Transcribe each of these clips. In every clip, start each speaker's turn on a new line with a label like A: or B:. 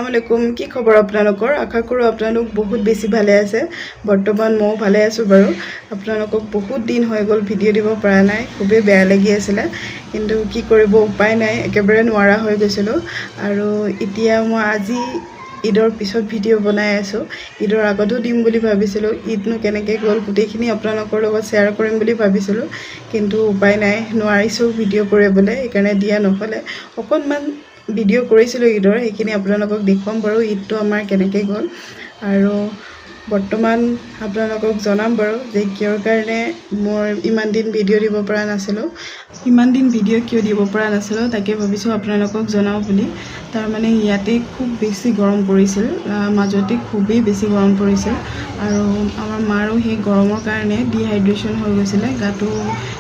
A: আসসালামু আলাইকুম কি খবৰ আপোনালোকৰ আশা কৰোঁ আপোনালোক বহুত বেছি ভালে আছে বৰ্তমান মই ভালে আছো বাৰু আপোনালোকক বহুত দিন হৈ গ'ল ভিডিঅ' দিব পৰা নাই খুবেই বেয়া লাগি আছিল কিন্তু কি কৰিব উপায় নাই একেবাৰে নোৱাৰা হৈ গৈছিল আৰু এতিয়া মই আজি ঈদৰ পিছত ভিডিঅ' বনাই আছো ঈদৰ আগতো দিম বুলি ভাবিছিলো ঈদনো কেনেকৈ গ'ল গোটেইখিনি আপোনালোকৰ লগত শ্বেয়াৰ কৰিম বুলি ভাবিছিলো কিন্তু উপায় নাই নোৱাৰিছো ভিডিঅ' কৰিবলৈ এইকাৰণে দিয়া নহ'লে অকণমান ভিডিঅ' কৰিছিলো ঈদৰ এইখিনি আপোনালোকক দেখুৱাম বাৰু ঈদটো আমাৰ কেনেকৈ গ'ল আৰু বৰ্তমান আপোনালোকক জনাম বাৰু যে কিয়ৰ কাৰণে মই ইমান দিন ভিডিঅ' দিব পৰা নাছিলোঁ ইমান দিন ভিডিঅ' কিয় দিব পৰা নাছিলোঁ তাকে ভাবিছোঁ আপোনালোকক জনাওঁ বুলি তাৰ মানে ইয়াতে খুব বেছি গৰম পৰিছিল মাজতে খুবেই বেছি গৰম পৰিছিল আৰু আমাৰ মাৰো সেই গৰমৰ কাৰণে ডিহাইড্ৰেশ্যন হৈ গৈছিলে গাটো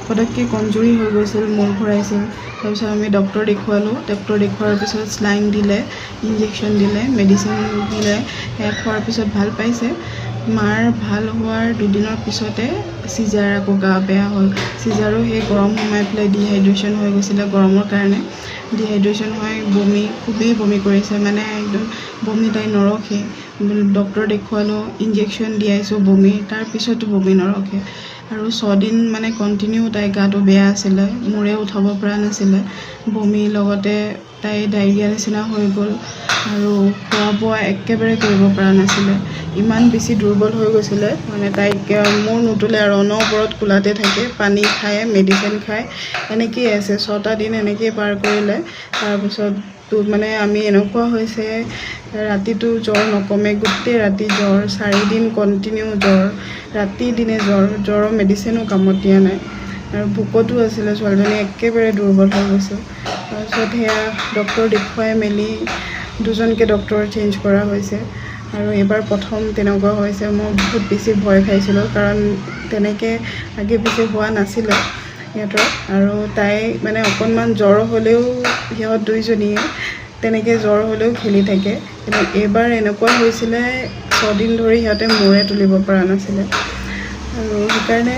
A: পটককৈ কমজুৰি হৈ গৈছিল মূৰ ঘূৰাইছিল তাৰপিছত আমি ডক্টৰ দেখুৱালোঁ ডক্টৰ দেখুৱাৰ পিছত স্লাইন দিলে ইনজেকশ্যন দিলে মেডিচিন দিলে খোৱাৰ পিছত ভাল পাইছে মাৰ ভাল হোৱাৰ দুদিনৰ পিছতে চিজাৰ আকৌ গা বেয়া হ'ল চিজাৰো সেই গৰম সোমাই পেলাই ডিহাইড্ৰেশ্যন হৈ গৈছিলে গৰমৰ কাৰণে ডিহাইড্ৰেশ্যন হৈ বমি খুবেই বমি কৰিছে মানে একদম বমি তাই নৰখে ডক্টৰ দেখুৱালোঁ ইনজেকশ্যন দিয়াইছোঁ বমি তাৰপিছতো বমি নৰখে আৰু 6 দিন মানে কণ্টিনিউ তাই গাটো বেয়া আছিলে মূৰে উঠাব পৰা নাছিলে বমিৰ লগতে তাই ডায়েৰিয়া নিচিনা হৈ গ'ল আৰু খোৱা বোৱা একেবাৰে কৰিব পৰা নাছিলে ইমান বেছি দুৰ্বল হৈ গৈছিলে মানে তাইক মূৰ নুতুলে আৰু অনবৰত কোলাতে থাকে পানী খায় মেডিচিন খায় এনেকৈয়ে আছে 6টা দিন এনেকৈয়ে পাৰ কৰিলে তাৰপিছত মানে আমি এনেকুৱা হৈছে ৰাতিটো জ্বৰ নকমে গোটেই ৰাতি জ্বৰ 4 দিন কণ্টিনিউ জ্বৰ ৰাতি দিনে জ্বৰৰ মেডিচিনো কামত দিয়া নাই আৰু ভোকতো আছিলে ছোৱালীজনী একেবাৰে দুৰ্বল হৈ গৈছে তাৰপিছত সেয়া ডক্টৰ দেখুৱাই মেলি দুজনকৈ ডক্টৰ চেঞ্জ কৰা হৈছে আৰু এইবাৰ প্ৰথম তেনেকুৱা হৈছে মই বহুত বেছি ভয় খাইছিলোঁ কাৰণ তেনেকৈ আগে পিছে হোৱা নাছিলে সিহঁতৰ আৰু তাই মানে অকণমান জ্বৰ হ'লেও সিহঁত দুইজনীয়ে তেনেকৈ জ্বৰ হ'লেও খেলি থাকে কিন্তু এইবাৰ এনেকুৱা হৈছিলে 6 দিন ধৰি সিহঁতে মূৰে তুলিব পৰা নাছিলে আৰু সেইকাৰণে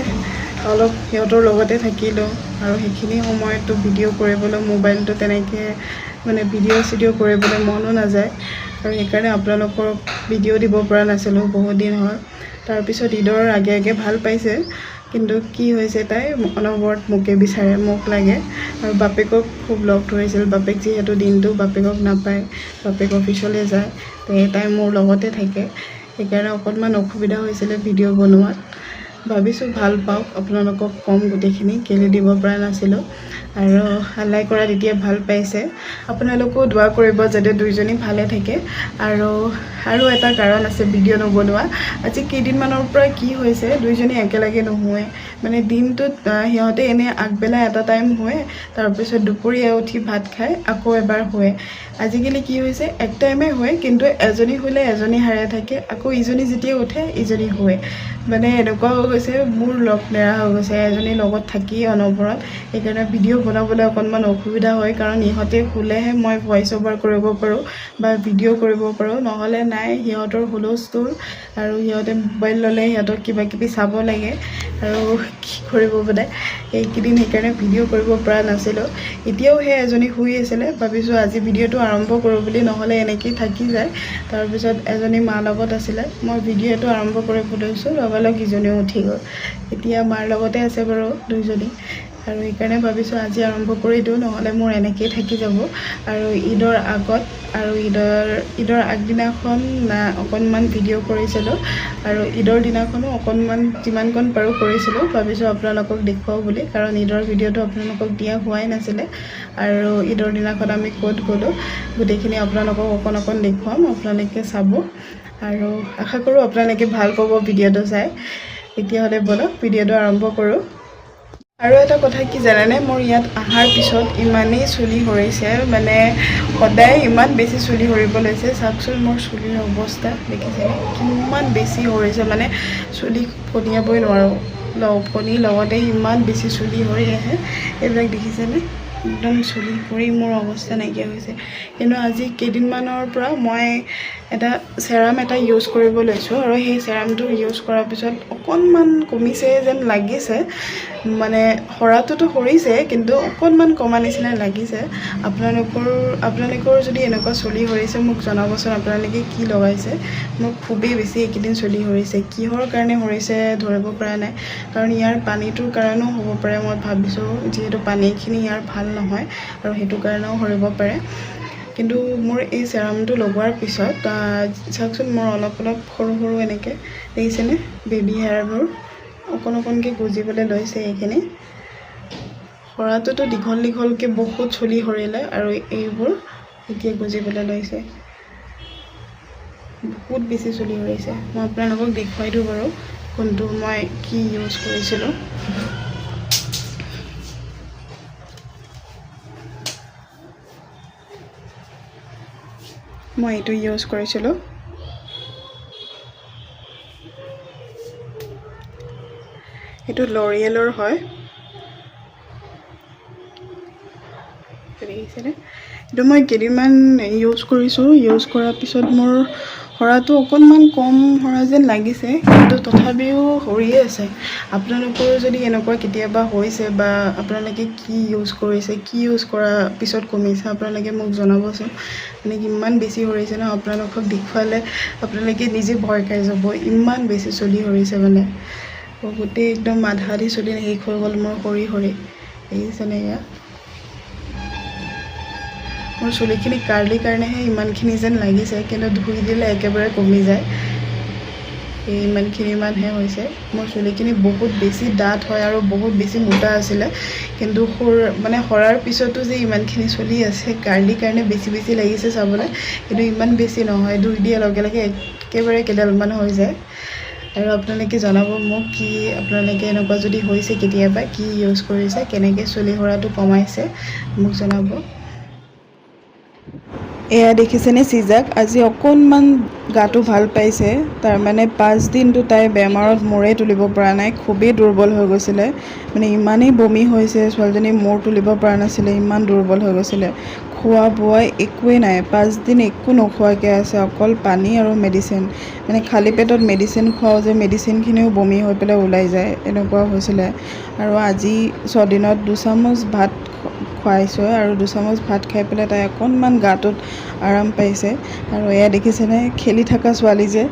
A: অলপ সিহঁতৰ লগতে থাকিলোঁ আৰু সেইখিনি সময়তো ভিডিঅ' কৰিবলৈ মোবাইলটো তেনেকৈ মানে ভিডিঅ' কৰিবলৈ মনো নাযায় আৰু সেইকাৰণে আপোনালোকৰ ভিডিঅ' দিব পৰা নাছিলোঁ বহুত দিন হ'ল তাৰপিছত ঈদৰ আগে ভাল পাইছে কিন্তু কি হৈছে তাই অনবৰত মোকে বিচাৰে মোক লাগে আৰু বাপেকক খুব লগ ধৰিছিল বাপেক যিহেতু দিনটো বাপেকক নাপায় বাপেক অফিচলৈ যায় তাই মোৰ লগতে থাকে সেইকাৰণে অকণমান অসুবিধা হৈছিলে ভিডিঅ' বনোৱাত ভাবিছোঁ ভাল পাওক আপোনালোকক কম গোটেইখিনি কেলৈ দিব পৰা নাছিলোঁ আৰু হাল্লাই কৰাত এতিয়া ভাল পাইছে আপোনালোকেও দোৱা কৰিব যাতে দুইজনী ভালে থাকে আৰু এটা কাৰণ আছে ভিডিঅ' নবনোৱা আজি কেইদিনমানৰ পৰা কি হৈছে দুইজনী একেলগে নুশুৱে মানে দিনটোত সিহঁতে এনে আগবেলা এটা টাইম শুৱে তাৰপিছত দুপৰীয়া উঠি ভাত খাই আকৌ এবাৰ শুৱে আজিকালি কি হৈছে এক টাইমে শুৱে কিন্তু এজনী শুলে এজনী হাৰে থাকে আকৌ ইজনী যেতিয়া উঠে ইজনী শুৱে মানে এনেকুৱা হৈ গৈছে মোৰ লগ নেৰা হৈ গৈছে এজনীৰ লগত থাকি অনবৰত সেইকাৰণে ভিডিঅ' বনাবলৈ অকণমান অসুবিধা হয় কাৰণ ইহঁতে শুলেহে মই ভইচ অভাৰ কৰিব পাৰোঁ বা ভিডিঅ' কৰিব পাৰোঁ নহ'লে নাই সিহঁতৰ হুলস্থুল আৰু সিহঁতে মোবাইল ল'লে সিহঁতক কিবা কিবি চাব লাগে আৰু কি কৰিব মানে এইকেইদিন সেইকাৰণে ভিডিঅ' কৰিব পৰা নাছিলোঁ এতিয়াও সেই এজনী শুই আছিলে ভাবিছোঁ আজি ভিডিঅ'টো আৰম্ভ কৰোঁ বুলি নহ'লে এনেকেই থাকি যায় তাৰপিছত এজনী মাৰ লগত আছিলে মই ভিডিঅ'টো আৰম্ভ কৰিব লৈছোঁ লগালগ ইজনীও উঠি গ'ল এতিয়া মাৰ লগতে আছে বাৰু দুইজনী আৰু সেইকাৰণে ভাবিছোঁ আজি আৰম্ভ কৰি দিওঁ নহ'লে মোৰ এনেকৈয়ে থাকি যাব আৰু ঈদৰ আগত আৰু ঈদৰ আগদিনাখন অকণমান ভিডিঅ' কৰিছিলোঁ আৰু ঈদৰ দিনাখনো অকণমান যিমানকণ পাৰোঁ কৰিছিলোঁ ভাবিছোঁ আপোনালোকক দেখুৱাওঁ বুলি কাৰণ ঈদৰ ভিডিঅ'টো আপোনালোকক দিয়া হোৱাই নাছিলে আৰু ঈদৰ দিনাখন আমি ক'ত গ'লোঁ গোটেইখিনি আপোনালোকক অকণ দেখুৱাম আপোনালোকে চাব আৰু আশা কৰোঁ আপোনালোকে ভাল পাব ভিডিঅ'টো চাই তেতিয়াহ'লে ব'লক ভিডিঅ'টো আৰম্ভ কৰোঁ আৰু এটা কথা কি জানেনে মোৰ ইয়াত অহাৰ পিছত ইমানেই চুলি সৰিছে মানে সদায় ইমান বেছি চুলি সৰিব লৈছে চাওকচোন মোৰ চুলিৰ অৱস্থা দেখিছেনে কিমান বেছি সৰিছে মানে চুলি ফণিয়াবই নোৱাৰোঁ ফণিৰ লগতে ইমান বেছি চুলি সৰি আহে এইবিলাক দেখিছেনে একদম চুলি সৰি মোৰ অৱস্থা নাইকিয়া হৈছে কিন্তু আজি কেইদিনমানৰ পৰা মই এটা চেৰাম এটা ইউজ কৰিব লৈছোঁ আৰু সেই চেৰামটো ইউজ কৰাৰ পিছত অকণমান কমিছে যেন লাগিছে মানে সৰাটোতো সৰিছে কিন্তু অকণমান কমা নিচিনা লাগিছে। আপোনালোকৰ যদি এনেকুৱা চুলি সৰিছে মোক জনাবচোন, আপোনালোকে কি লগাইছে। মোৰ খুবেই বেছি এইকেইদিন চুলি সৰিছে, কিহৰ কাৰণে সৰিছে ধৰিব পৰা নাই। কাৰণ ইয়াৰ পানীটোৰ কাৰণেও হ'ব পাৰে, মই ভাবিছোঁ যিহেতু পানীখিনি ইয়াৰ ভাল নহয় আৰু সেইটো কাৰণেও সৰিব পাৰে। কিন্তু মোৰ এই চেৰামটো লগোৱাৰ পিছত চাওকচোন, মোৰ অলপ সৰু সৰু এনেকৈ দেখিছেনে বেবী হেয়াৰবোৰ অকণকৈ গজিবলৈ লৈছে। এইখিনি সৰাটোতো দীঘলকৈ বহুত চুলি সৰিলে আৰু এইবোৰ এতিয়া গজিবলৈ লৈছে, বহুত বেছি চুলি সৰিছে। মই আপোনালোকক দেখুৱাই দিওঁ বাৰু কোনটো মই কি ইউজ কৰিছিলোঁ। মই এইটো ইউজ কৰিছিলোঁ। এইটো লৰিয়েলৰ হয়, দেখিছেনে? এইটো মই কেইদিনমান ইউজ কৰিছোঁ। ইউজ কৰাৰ পিছত মোৰ সৰাটো অকণমান কম সৰা যেন লাগিছে, কিন্তু তথাপিও সৰিয়ে আছে। আপোনালোকৰ যদি এনেকুৱা কেতিয়াবা হৈছে বা আপোনালোকে কি ইউজ কৰিছে, কি ইউজ কৰাৰ পিছত কমিছে, আপোনালোকে মোক জনাবচোন। মানে ইমান বেছি সৰিছে ন, আপোনালোকক দেখুৱালে আপোনালোকে নিজে ভয় খাই যাব, ইমান বেছি চুলি সৰিছে। মানে গোটেই একদম আধা আধি চুলি শেষ হৈ গ'ল মোৰ সৰি। দেখিছেনে? এয়া মোৰ চুলিখিনি কাৰ্লি কাৰণেহে ইমানখিনি যেন লাগিছে, কিন্তু ধুই দিলে একেবাৰে কমি যায়। ইমানখিনিমানহে হৈছে। মোৰ চুলিখিনি বহুত বেছি ডাঠ হয় আৰু বহুত বেছি মোটা আছিলে, কিন্তু সৰাৰ পিছতো যে ইমানখিনি চুলি আছে, কাৰ্লি কাৰণে বেছি লাগিছে চাবলৈ, কিন্তু ইমান বেছি নহয়। ধুই দিয়াৰ লগে লগে একেবাৰে কেইডালমান হৈ যায়। আৰু আপোনালোকে জনাব মোক, কি আপোনালোকে এনেকুৱা যদি হৈছে কেতিয়াবা কি ইউজ কৰিছে, কেনেকৈ চুলি সৰাটো কমাইছে মোক জনাব। এয়া দেখিছেনে চিজাক আজি অকণমান গাটো ভাল পাইছে। তাৰমানে 5 দিনটো তাই বেমাৰত মূৰে তুলিব পৰা নাই, খুবেই দুৰ্বল হৈ গৈছিলে। মানে ইমানেই বমি হৈছে, ছোৱালীজনী মূৰ তুলিব পৰা নাছিলে, ইমান দুৰ্বল হৈ গৈছিলে। খোৱা বোৱাই একোৱেই নাই, 5 দিন একো নোখোৱাকৈ আছে, অকল পানী আৰু মেডিচিন। মানে খালী পেটত মেডিচিন খুৱাওঁ যে মেডিচিনখিনিও বমি হৈ পেলাই ওলাই যায়, এনেকুৱা হৈছিলে। আৰু আজি 6 দিনত 2 চামুচ ভাত খুৱাইছোঁ আৰু 2 চামুচ ভাত খাই পেলাই তাই অকণমান গাটোত আৰাম পাইছে। আৰু এয়া দেখিছেনে, খেলি থকা ছোৱালী যে,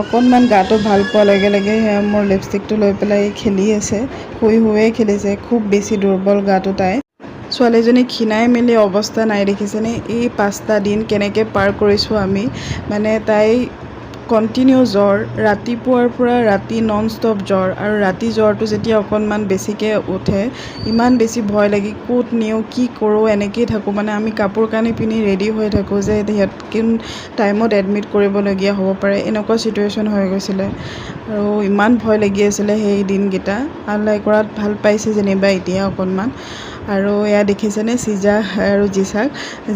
A: অকণমান গাটো ভাল পোৱাৰ লগে লগে সেয়া মোৰ লিপষ্টিকটো লৈ পেলাই খেলি আছে, শুয়ে খেলিছে। খুব বেছি দুৰ্বল গাটো তাই। ছোৱালীজনী ক্ষীণাই মেলি অৱস্থা নাই, দেখিছেনে? এই 5টা দিন কেনেকৈ পাৰ কৰিছোঁ আমি। মানে তাই কণ্টিনিউ জ্বৰ, ৰাতিপুৱাৰ পৰা ৰাতি নন ষ্টপ জ্বৰ। আৰু ৰাতি জ্বৰটো যেতিয়া অকণমান বেছিকৈ উঠে, ইমান বেছি ভয় লাগি ক'ত নিওঁ, কি কৰোঁ, এনেকৈয়ে থাকোঁ। মানে আমি কাপোৰ কানি পিন্ধি ৰেডি হৈ থাকোঁ যে সিহঁত কোন টাইমত এডমিট কৰিবলগীয়া হ'ব পাৰে, এনেকুৱা চিটুৱেশ্যন হৈ গৈছিলে। আৰু ইমান ভয় লাগি আছিলে সেই দিনকেইটা। আল্লাই কৰাত ভাল পাইছে যেনিবা এতিয়া অকণমান। আৰু এয়া দেখিছেনে চিজা আৰু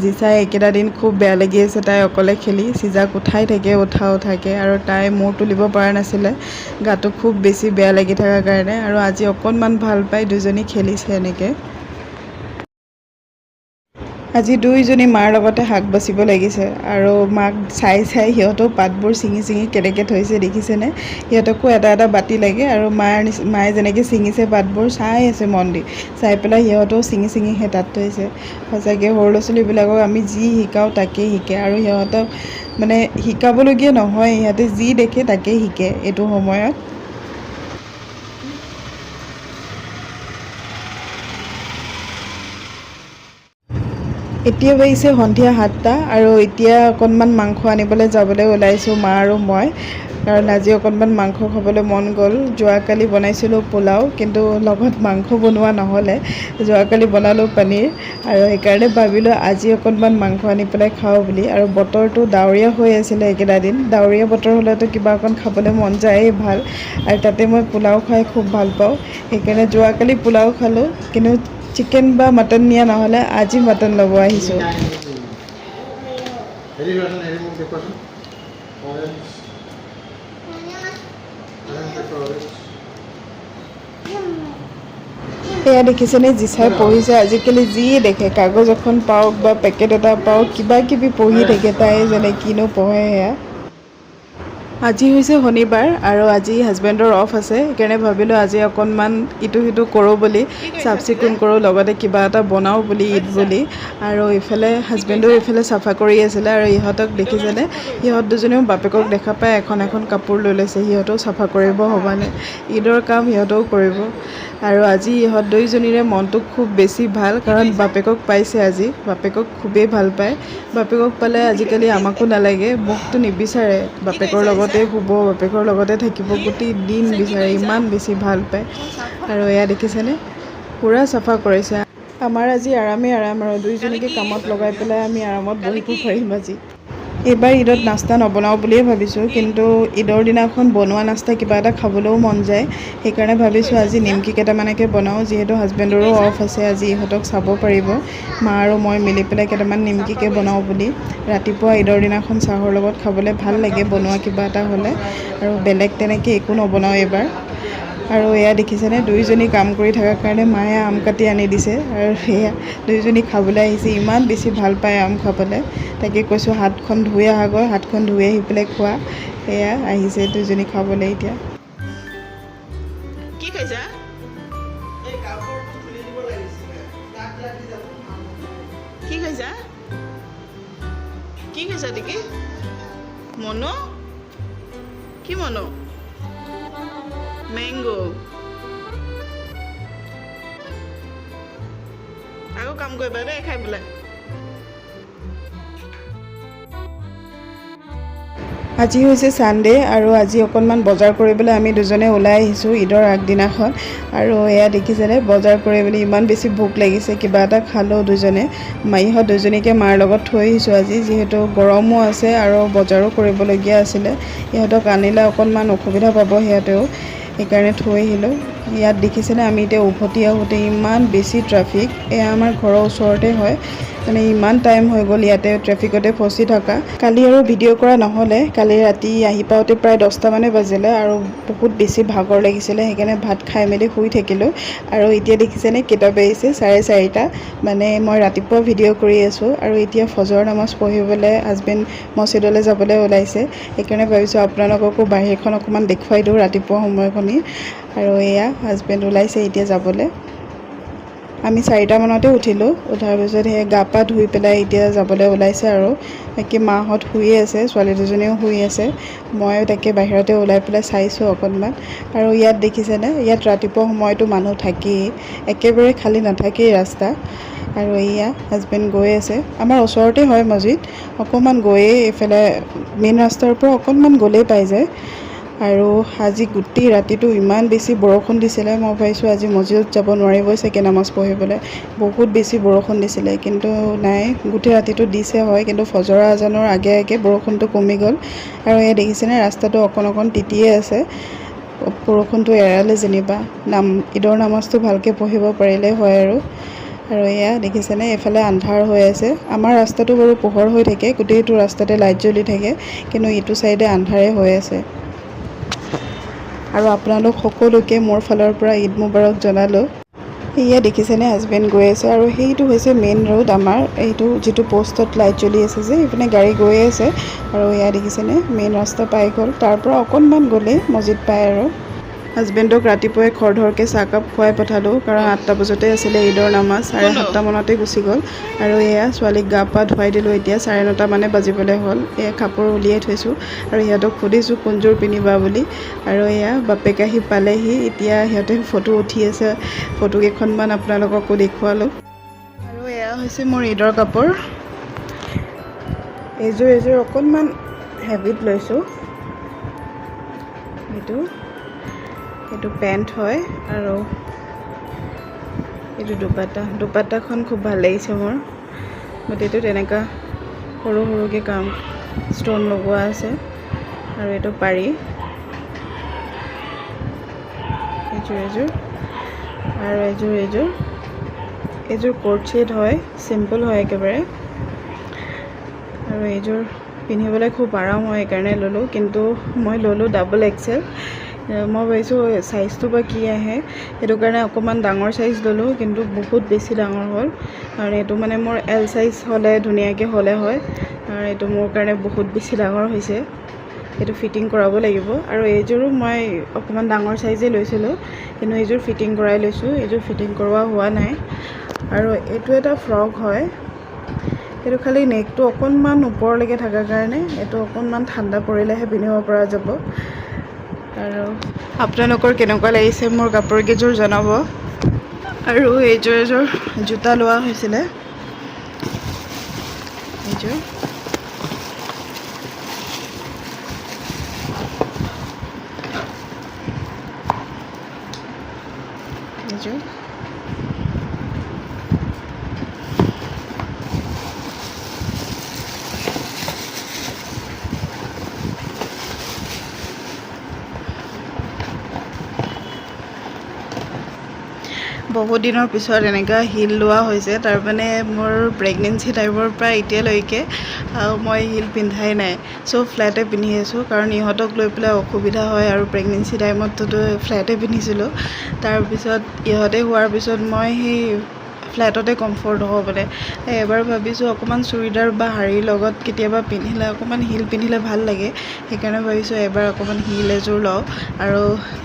A: জিচাক একেটা দিন খুব বেয়া লাগি আছে, তাই অকলে খেলি। চিজাক উঠাই থাকে, উঠাকে, আৰু তাই মূৰ তুলিব পৰা নাছিলে, গাটো খুব বেছি বেয়া লাগি থকাৰ কাৰণে। আৰু আজি অকণমান ভাল পাই দুজনী খেলিছে এনেকৈ। আজি দুইজনী মাৰ লগতে শাক বাচিব লাগিছে, আৰু মাক চাই সিহঁতেও পাতবোৰ ছিঙি কেনেকৈ থৈছে দেখিছেনে? সিহঁতকো এটা বাতি লাগে, আৰু মায়ে যেনেকৈ ছিঙিছে পাতবোৰ চাই আছে মন দি, চাই পেলাই সিহঁতেও ছিঙি সেই তাত থৈছে। সঁচাকৈ সৰু ল'ৰা ছোৱালীবিলাকক আমি যি শিকাওঁ তাকেই শিকে, আৰু সিহঁতক মানে শিকাবলগীয়া নহয়, সিহঁতে যি দেখে তাকেই শিকে এইটো সময়ত। এতিয়া বাজিছে সন্ধিয়া 7টা, আৰু এতিয়া অকণমান মাংস আনিবলৈ যাবলৈ ওলাইছোঁ মা আৰু মই। কাৰণ আজি অকণমান মাংস খাবলৈ মন গ'ল। যোৱাকালি বনাইছিলোঁ পোলাও, কিন্তু লগত মাংস বনোৱা নহ'লে। যোৱাকালি বনালোঁ পনীৰ, আৰু সেইকাৰণে ভাবিলোঁ আজি অকণমান মাংস আনি পেলাই খাওঁ বুলি। আৰু বতৰটো ডাৱৰীয়া হৈ আছিলে এইকেইটা দিন, ডাৱৰীয়া বতৰ হ'লেতো কিবা অকণ খাবলৈ মন যায়েই ভাল। আৰু তাতে মই পোলাও খাই খুব ভাল পাওঁ, সেইকাৰণে যোৱাকালি পোলাও খালোঁ। কিন্তু চিকেন বা মটন নিয়া নহ'লে আজি মটন ল'ব আহিছোঁ। এয়া দেখিছেনে, জিচাই পঢ়িছে। আজিকালি যি দেখে, কাগজ এখন পাওক বা পেকেট এটা পাওক, কিবা কিবি পঢ়ি থাকে তাই, যেনে কিনো পঢ়ে সেয়া। আজি হৈছে শনিবাৰ আৰু আজি হাজবেণ্ডৰ অফ আছে, সেইকাৰণে ভাবিলোঁ আজি অকণমান ইটো সিটো কৰোঁ বুলি, চাফ চিকুণ কৰোঁ, লগতে কিবা এটা বনাওঁ বুলি ঈদ বুলি। আৰু ইফালে হাজবেণ্ডেও ইফালে চাফা কৰি আছিলে আৰু ইহঁতক দেখিছেনে, সিহঁত দুজনেও বাপেকক দেখা পাই এখন এখন কাপোৰ লৈ লৈছে, সিহঁতেও চাফা কৰিব হ'বনে, ঈদৰ কাম সিহঁতেও কৰিব। আৰু আজি ইহঁত দুইজনীৰে মনটো খুব বেছি ভাল, কাৰণ বাপেকক পাইছে আজি, বাপেকক খুবেই ভাল পায়। বাপেকক পালে আজিকালি আমাকো নালাগে, মোকতো নিবিচাৰে, বাপেকৰ লগতে শুব, বাপেকৰ লগতে থাকিব, গোটেই দিন বিচাৰে, ইমান বেছি ভাল পায়। আৰু এয়া দেখিছেনে, পূৰা চাফা কৰিছে। আমাৰ আজি আৰামেই আৰাম আৰু দুইজনীকে কামত লগাই পেলাই আমি আৰামত বহিব পাৰিম আজি। এইবাৰ ঈদত নাস্তা নবনাওঁ বুলিয়ে ভাবিছোঁ, কিন্তু ঈদৰ দিনাখন বনোৱা নাস্তা কিবা এটা খাবলৈও মন যায়, সেইকাৰণে ভাবিছোঁ আজি নিমকি কেইটামানকে বনাওঁ, যিহেতু হাজবেণ্ডৰো অফ আছে আজি, ইহঁতক চাব পাৰিব। মা আৰু মই মিলি পেলাই কেইটামান নিমকিকে বনাওঁ বুলি। ৰাতিপুৱা ঈদৰ দিনাখন চাহৰ লগত খাবলৈ ভাল লাগে বনোৱা কিবা এটা হ'লে, আৰু বেলেগ তেনেকৈ একো নবনাওঁ এইবাৰ। আৰু এয়া দেখিছেনে, দুইজনী কাম কৰি থকাৰ কাৰণে মায়ে আম কাটি আনি দিছে, আৰু সেয়া দুইজনী খাবলৈ আহিছে, ইমান বেছি ভাল পায় আম খাবলৈ। তাকে কৈছোঁ হাতখন ধুই আহাগৈ, হাতখন ধুই আহি পেলাই খোৱা। এয়া আহিছে দুইজনী খাবলৈ এতিয়া। কি খাইছা? কি খাইছা? কি খাইছা দেখি? মনো? কি মনো? মেংগো। আকৌ কাম কৰিবা দেই খাই পেলাই। আজি হৈছে ছানডে আৰু আজি অকণমান বজাৰ কৰিবলৈ আমি দুজনে ওলাই আহিছোঁ ঈদৰ আগদিনাখন। আৰু এয়া দেখিছেনে, বজাৰ কৰি মেলি ইমান বেছি ভোক লাগিছে, কিবা এটা খালোঁ দুজনে। ইহঁত দুজনীকে মাৰ লগত থৈ আহিছোঁ আজি, যিহেতু গৰমো আছে আৰু বজাৰো কৰিবলগীয়া আছিলে। ইহঁতক আনিলে অকণমান অসুবিধা পাব সিহঁতেও, সেইকাৰণে থৈ আহিলোঁ। ইয়াত দেখিছেনে, আমি এতিয়া উভতি আহোঁতে ইমান বেছি ট্ৰাফিক, এয়া আমাৰ ঘৰৰ ওচৰতে হয়, মানে ইমান টাইম হৈ গ'ল ইয়াতে ট্ৰেফিকতে ফচি থকা। কালি আৰু ভিডিঅ' কৰা নহ'লে, কালি ৰাতি আহি পাওঁতে প্ৰায় 10টামানে বাজিলে আৰু বহুত বেছি ভাগৰ লাগিছিলে, সেইকাৰণে ভাত খাই মেলি শুই থাকিলোঁ। আৰু এতিয়া দেখিছেনে কেইটা বাজিছে, 4:30। মানে মই ৰাতিপুৱা ভিডিঅ' কৰি আছোঁ আৰু এতিয়া ফজৰ নামাজ পঢ়িবলৈ হাজবেণ্ড মছজিদলৈ যাবলৈ ওলাইছে, সেইকাৰণে ভাবিছোঁ আপোনালোককো বাহিৰখন অকণমান দেখুৱাই দিওঁ ৰাতিপুৱা সময়খিনি। আৰু এয়া হাজবেণ্ড ওলাইছে এতিয়া যাবলৈ। আমি 4টামানতে উঠিলোঁ, উঠাৰ পিছত সেই গা পা ধুই পেলাই এতিয়া যাবলৈ ওলাইছে। আৰু বাকী মাহঁত শুয়ে আছে, ছোৱালী দুজনীও শুই আছে, ময়ো তাকে বাহিৰতে ওলাই পেলাই চাইছোঁ অকণমান। আৰু ইয়াত দেখিছেনে, ইয়াত ৰাতিপুৱা সময়তো মানুহ থাকেই, একেবাৰে খালী নাথাকেই ৰাস্তা। আৰু এয়া হাজবেণ্ড গৈ আছে, আমাৰ ওচৰতে হয় মছজিদ, অকণমান গৈয়ে এইফালে মেইন ৰাস্তাৰ পৰা অকণমান গ'লেই পাই যায়। আৰু আজি গোটেই ৰাতিটো ইমান বেছি বৰষুণ দিছিলে, মই ভাবিছোঁ আজি মছজিদত যাব নোৱাৰিবই চাগে নামাজ পঢ়িবলৈ, বহুত বেছি বৰষুণ দিছিলে, কিন্তু নাই, গোটেই ৰাতিটো দিছে হয়, কিন্তু ফজৰ আজানৰ আগে আগে বৰষুণটো কমি গ'ল। আৰু এয়া দেখিছেনে, ৰাস্তাটো অকণ অকণ তিতিয়ে আছে, বৰষুণটো এৰালে যেনিবা, ঈদৰ নামাজটো ভালকৈ পঢ়িব পাৰিলেই হয় আৰু। আৰু এয়া দেখিছেনে, এইফালে আন্ধাৰ হৈ আছে, আমাৰ ৰাস্তাটো বাৰু পোহৰ হৈ থাকে, গোটেইটো ৰাস্তাতে লাইট জ্বলি থাকে, কিন্তু ইটো চাইডে আন্ধাৰে হৈ আছে। আৰু আপোনালোক সকলোকে মোৰ ফালৰ পৰা ঈদ মুবাৰক জনালোঁ। এয়া দেখিছেনে, হাজবেণ্ড গৈ আছে, আৰু সেইটো হৈছে মেইন ৰোড আমাৰ, এইটো যিটো পোষ্টত লাইট জ্বলি আছে যে, সেইপিনে গাড়ী গৈ আছে। আৰু এয়া দেখিছেনে, মেইন ৰাস্তা পাই গ'ল, তাৰ পৰা অকণমান গ'লেই মছজিদ পায়। আৰু হাজবেণ্ডক ৰাতিপুৱাই খৰধৰকৈ চাহকাপ খুৱাই পঠালোঁ, কাৰণ 8টা বজাতে আছিলে ঈদৰ নামাজ, 7:30মানতে গুচি গ'ল। আৰু এয়া ছোৱালীক গা পা ধুৱাই দিলোঁ, এতিয়া 9:30মানে বাজিবলৈ হ'ল। এয়া কাপোৰ উলিয়াই থৈছোঁ আৰু সিহঁতক সুধিছোঁ কোনযোৰ পিন্ধিবা বুলি। আৰু এয়া বাপেক আহি পালেহি, এতিয়া সিহঁতে ফটো উঠি আছে, ফটোকেইখনমান আপোনালোককো দেখুৱালোঁ। আৰু এয়া হৈছে মোৰ ঈদৰ কাপোৰ, এইযোৰ অকণমান হেভিত লৈছোঁ, এইটো পেণ্ট হয়, আৰু এইটো দুপাট্টাখন খুব ভাল লাগিছে মোৰ, গোটেইটো তেনেকুৱা সৰু সৰুকৈ কাম ষ্ট'ন লগোৱা আছে। আৰু এইটো পাৰি, এইযোৰ আৰু এইযোৰ কোট ছেট হয়, চিম্পল হয় একেবাৰে। আৰু এইযোৰ পিন্ধিবলৈ খুব আৰাম হয়, সেইকাৰণে ল'লোঁ, কিন্তু মই ল'লোঁ ডাবল XL। মই ভাবিছোঁ চাইজটো বা কি আহে, সেইটো কাৰণে অকণমান ডাঙৰ চাইজ ল'লোঁ, কিন্তু বহুত বেছি ডাঙৰ হ'ল, কাৰণ এইটো মানে মোৰ L চাইজ হ'লে ধুনীয়াকৈ হ'লে হয়, আৰু এইটো মোৰ কাৰণে বহুত বেছি ডাঙৰ হৈছে। সেইটো ফিটিং কৰাব লাগিব আৰু এইযোৰো মই অকণমান ডাঙৰ চাইজে লৈছিলোঁ কিন্তু এইযোৰ ফিটিং কৰাই লৈছোঁ এইযোৰ ফিটিং কৰোৱা হোৱা নাই আৰু এইটো এটা ফ্ৰক হয় এইটো খালি নেকটো অকণমান ওপৰলৈকে থকাৰ কাৰণে এইটো অকণমান ঠাণ্ডা পৰিলেহে পিন্ধিব পৰা যাব আৰু আপোনালোকৰ কেনেকুৱা লাগিছে মোৰ কাপোৰকেইযোৰ জনাব আৰু এইযোৰ এযোৰ জোতা লোৱা হৈছিলে এইযোৰ বহুত দিনৰ পিছত এনেকুৱা হিল লোৱা হৈছে তাৰ মানে মোৰ প্ৰেগনেঞ্চি টাইমৰ পৰা এতিয়ালৈকে মই হিল পিন্ধাই নাই চব ফ্লেটে পিন্ধি আছোঁ কাৰণ ইহঁতক লৈ পেলাই অসুবিধা হয় আৰু প্ৰেগনেঞ্চি টাইমততো ফ্লেটে পিন্ধিছিলোঁ তাৰপিছত ইহঁতে হোৱাৰ পিছত মই সেই ফ্লেটতে কমফৰ্ট হ'ব মানে এবাৰ ভাবিছোঁ অকণমান চুৰিদাৰ বা শাৰীৰ লগত কেতিয়াবা পিন্ধিলে অকণমান হিল পিন্ধিলে ভাল লাগে সেইকাৰণে ভাবিছোঁ এবাৰ অকণমান হিল এযোৰ লওঁ আৰু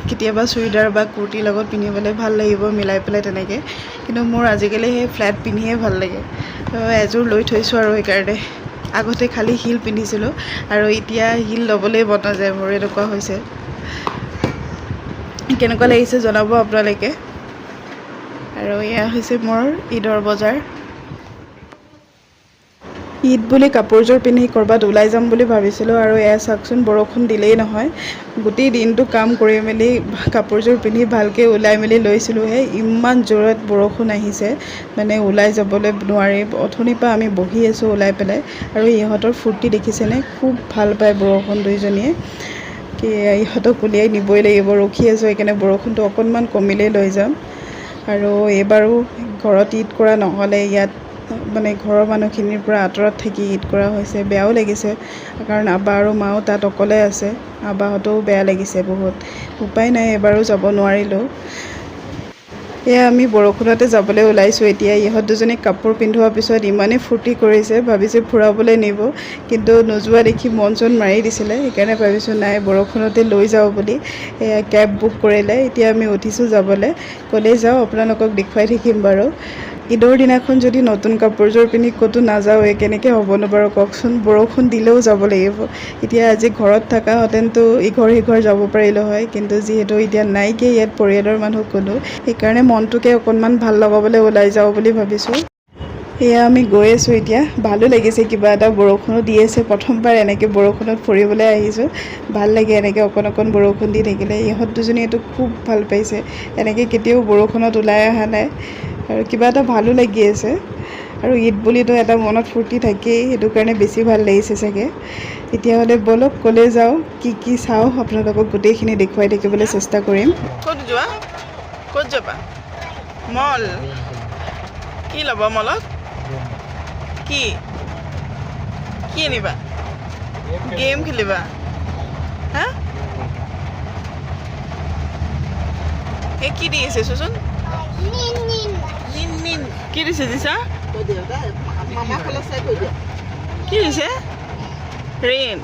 A: কেতিয়াবা চুৰিদাৰ বা কুৰ্তিৰ লগত পিন্ধিবলৈ ভাল লাগিব মিলাই পেলাই তেনেকৈ কিন্তু মোৰ আজিকালি সেই ফ্লেট পিন্ধিয়ে ভাল লাগে এযোৰ লৈ থৈছোঁ আৰু সেইকাৰণে আগতে খালি হিল পিন্ধিছিলোঁ আৰু এতিয়া হিল ল'বলৈ মন নাযায় মোৰ এনেকুৱা হৈছে কেনেকুৱা লাগিছে জনাব আপোনালোকে আৰু এয়া হৈছে মোৰ ঈদৰ বজাৰ ঈদ বুলি কাপোৰযোৰ পিন্ধি ক'ৰবাত ওলাই যাম বুলি ভাবিছিলোঁ আৰু এয়া চাওকচোন বৰষুণ দিলেই নহয় গোটেই দিনটো কাম কৰি মেলি কাপোৰযোৰ পিন্ধি ভালকৈ ওলাই মেলি লৈছিলোঁহে ইমান জোৰত বৰষুণ আহিছে মানে ওলাই যাবলৈ নোৱাৰি অথনিৰ পৰা আমি বহি আছোঁ ওলাই পেলাই আৰু ইহঁতৰ ফূৰ্তি দেখিছেনে খুব ভাল পায় বৰষুণ দুইজনীয়ে কি ইহঁতক উলিয়াই নিবই লাগিব ৰখি আছোঁ সেইকাৰণে বৰষুণটো অকণমান কমিলেই লৈ যাম আৰু এইবাৰো ঘৰত ঈদ কৰা নহ'লে ইয়াত মানে ঘৰৰ মানুহখিনিৰ পৰা আঁতৰত থাকি ঈদ কৰা হৈছে বেয়াও লাগিছে কাৰণ আব্বা আৰু মাও তাত অকলে আছে আব্বাহঁতেও বেয়া লাগিছে বহুত উপায় নাই এবাৰো যাব নোৱাৰিলোঁ এয়া আমি বৰষুণতে যাবলৈ ওলাইছোঁ এতিয়া ইহঁত দুজনীক কাপোৰ পিন্ধোৱাৰ পিছত ইমানেই ফূৰ্তি কৰিছে ভাবিছোঁ ফুৰাবলৈ নিব কিন্তু নোযোৱা দেখি মন চন মাৰি দিছিলে সেইকাৰণে ভাবিছোঁ নাই বৰষুণতে লৈ যাওঁ বুলি এয়া কেব বুক কৰিলে এতিয়া আমি উঠিছোঁ যাবলৈ ক'লেই যাওঁ আপোনালোকক দেখুৱাই থাকিম বাৰু ঈদৰ দিনাখন যদি নতুন কাপোৰযোৰ পিন্ধি ক'তো নাযাওঁৱে কেনেকৈ হ'বনো বাৰু কওকচোন বৰষুণ দিলেও যাব লাগিব এতিয়া আজি ঘৰত থকাহেঁতেনতো ইঘৰ সিঘৰ যাব পাৰিলোঁ হয় কিন্তু যিহেতু এতিয়া নাইকিয়া ইয়াত পৰিয়ালৰ মানুহ কোনো সেইকাৰণে মনটোকে অকণমান ভাল লগাবলৈ ওলাই যাওঁ বুলি ভাবিছোঁ এয়া আমি গৈ আছোঁ এতিয়া ভালো লাগিছে কিবা এটা বৰষুণো দি আছে প্ৰথমবাৰ এনেকৈ বৰষুণত ফুৰিবলৈ আহিছোঁ ভাল লাগে এনেকৈ অকণ অকণ বৰষুণ দি থাকিলে ইহঁত দুজনী এইটো খুব ভাল পাইছে এনেকৈ কেতিয়াও বৰষুণত ওলাই অহা নাই আৰু কিবা এটা ভালো লাগি আছে আৰু ঈদ বুলিতো এটা মনত ফূৰ্তি থাকেই সেইটো কাৰণে বেছি ভাল লাগিছে চাগে তেতিয়াহ'লে ব'লক ক'লৈ যাওঁ কি চাওঁ আপোনালোকক গোটেইখিনি দেখুৱাই থাকিবলৈ চেষ্টা কৰিম ক'ত যোৱা ক'ত যাবা মল কি ল'বা মলত কি আনিবা গেম খেলিবা হা এই কি দি আছে চোন নিন কি দিছে দিছা কি দিছে ৰেইন